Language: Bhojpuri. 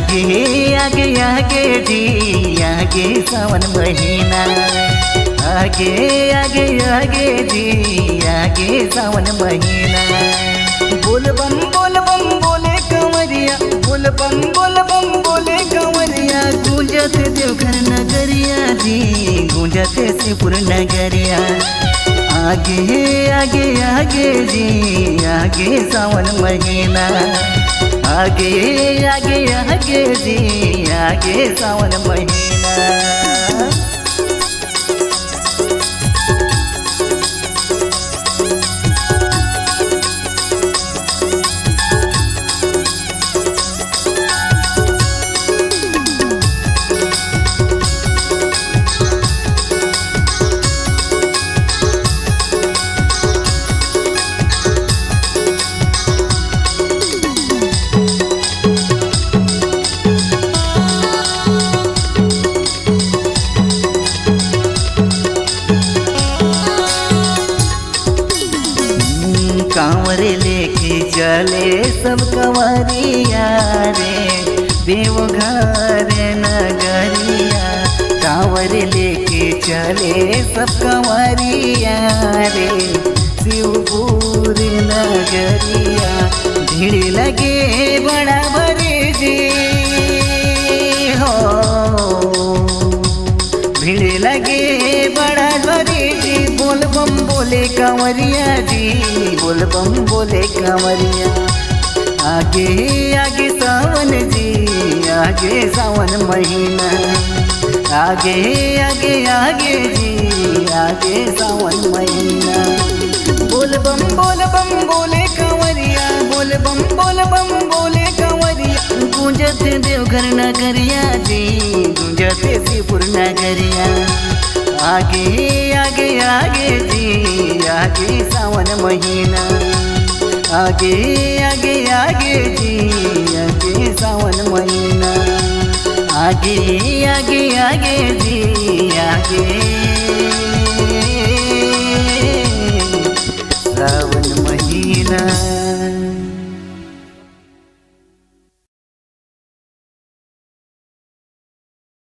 आगे आगे आगे जी आगे सावन महीना आगे आगे आगे जी आगे सावन महीना बोल बम बोले कंवरिया बोल बम बोले कंवरिया गूंजते देवघर नगरिया जी गूंजते शिवपुर नगरिया आगे आगे आगे जी आगे सावन महीना आगे आगे आगे जी आगे सावन महीना कांवर लेके चले सब कंवरिया रे देवघर नगरिया कांवर लेके चले सब कंवरिया रे शिवपुर नगरिया भीड़ लगे बड़ा भरे जी हो भीड़ लगे बड़ा भरे जी बोल बम बोले कंवरिया जी बोल बम बोले कंवरिया आगे आगे सावन जी आगे सावन महीना आगे आगे आगे जी आगे सावन महीना बोल बम बोले कंवरिया बोल बम बोले कंवरिया गूंजते देवघर नगरिया जी गूंजते शिवपुर नगरिया आगे आगे आगे जी आगे सावन महीना आगे आगे आगे जी आगे सावन महीना आगे आगे आगे जी आगे